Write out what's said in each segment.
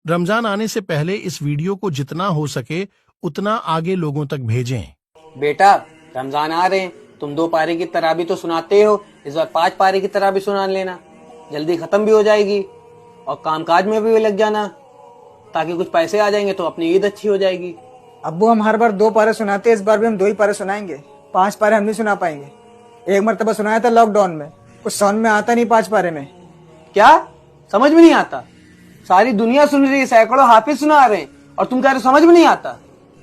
रमजान आने से पहले इस वीडियो को जितना हो सके उतना आगे लोगों तक भेजें। बेटा, रमजान आ रहे हैं, तुम 2 पारे की तराबी तो सुनाते हो, इस बार 5 पारे की तराबी सुना लेना, जल्दी खत्म भी हो जाएगी और कामकाज में भी लग जाना, ताकि कुछ पैसे आ जाएंगे तो अपनी ईद अच्छी हो जाएगी। अब्बू, हम हर बार 2 पारे सुनाते हैं, इस बार भी हम 2 ही पारे सुनाएंगे। 5 पारे हम नहीं सुना पाएंगे। एक मरतबा सुनाया था लॉकडाउन में, कुछ समझ में आता नहीं 5 पारे में। क्या समझ में नहीं आता? सारी दुनिया सुन रही है, सैकड़ों हाफिज सुना रहे हैं और तुम कह रहे हो समझ में नहीं आता।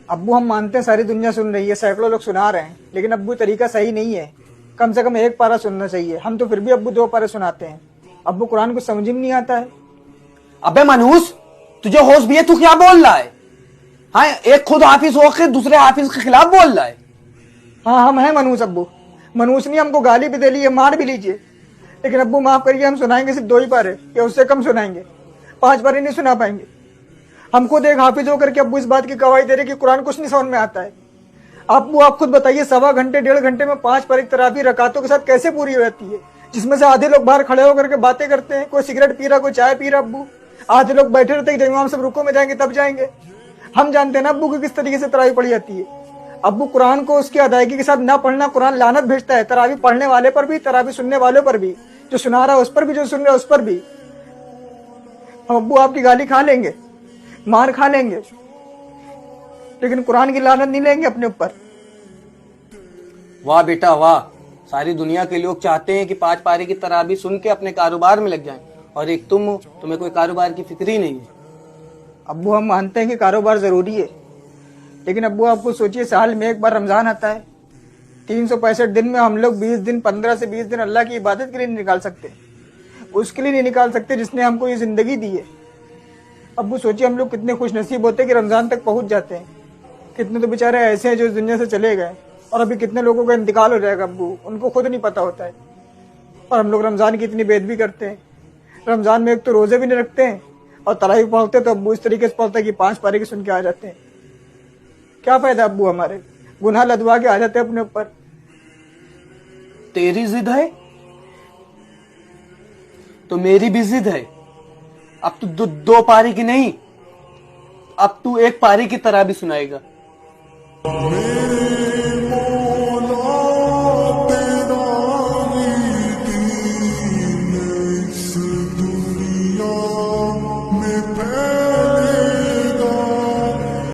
अब्बू, हम मानते हैं सारी दुनिया सुन रही है, सैकड़ों लोग सुना रहे हैं, लेकिन अब्बू तरीका सही नहीं है। कम से कम 1 पारा सुनना चाहिए। हम तो फिर भी अब्बू 2 पारे सुनाते हैं। अब्बू, कुरान कुछ समझ में नहीं आता है। अबे मनहूस, तुझे होश भी है? तू क्या बोल रहा है? हाँ, एक खुद हाफिज होकर दूसरे हाफिज के खिलाफ बोल रहा है। हाँ, हम हैं मनहूस अब्बू। मनहूस नहीं, हमको गाली भी दे ली है, मार भी लीजिए, लेकिन अब्बू माफ करिए, हम सुनाएंगे सिर्फ 2 ही पारे या उससे कम सुनाएंगे। 5 पारे नहीं सुना पाएंगे। हम खुद एक हाफिज होकर के अब्बू इस बात की गवाही दे रहे कि कुरान कुछ नहीं समझ में आता है। अब्बू, आप खुद बताइए, 1.25 घंटे 1.5 घंटे में 5 पारे की तरावी रकातों के साथ कैसे पूरी हो जाती है, जिसमें से आधे लोग बाहर खड़े होकर के बातें करते हैं, कोई सिगरेट पी रहा, कोई चाय पी रहा। अब्बू, आधे लोग बैठे रहते हैं, जब इमाम सब रुको में जाएंगे तब जाएंगे। हम जानते हैं ना अब्बू कि किस तरीके से तरावी पढ़ी जाती है। अब्बू, कुरान को उसकी अदायगी के साथ ना पढ़ना, कुरान लानत भेजता है, तरावी पढ़ने वाले पर भी, तरावी सुनने वालों पर भी, जो सुना रहा है उस पर भी, जो सुन रहा है उस पर भी। हम अब्बू आपकी गाली खा लेंगे, मार खा लेंगे, लेकिन कुरान की लानत नहीं लेंगे अपने ऊपर। वाह बेटा वाह, सारी दुनिया के लोग चाहते हैं कि 5 पारे की तराबी सुन के अपने कारोबार में लग जाएं, और एक तुम हो, तुम्हें कोई कारोबार की फिक्र ही नहीं है। अब्बू, हम मानते हैं कि कारोबार जरूरी है, लेकिन अब्बू आपको सोचिए, साल में 1 बार रमजान आता है। 365 दिन में हम लोग 20 दिन, 15 से 20 दिन अल्लाह की इबादत के लिए नहीं निकाल सकते। उसके लिए नहीं निकाल सकते जिसने हमको ये जिंदगी दी है। अब्बू, सोचिए हम लोग कितने खुश नसीब होते हैं कि रमजान तक पहुंच जाते हैं। कितने तो बेचारे ऐसे हैं जो इस दुनिया से चले गए, और अभी कितने लोगों का इंतकाल हो जाएगा अब्बू, उनको खुद नहीं पता होता है। और हम लोग रमजान की इतनी बेदबी करते हैं। रमजान में एक तो रोजे भी नहीं रखते हैं, और तरावी पढ़ते तो अब्बू इस तरीके से पढ़ता है कि 5 पारे की सुन के आ जाते हैं। क्या फायदा अब्बू, हमारे गुनाह लदवा के आ जाते हैं अपने ऊपर। तेरी जिद है तो मेरी भी जिद है। अब तू 2 पारी की नहीं, अब तू 1 पारी की तराबी सुनाएगा।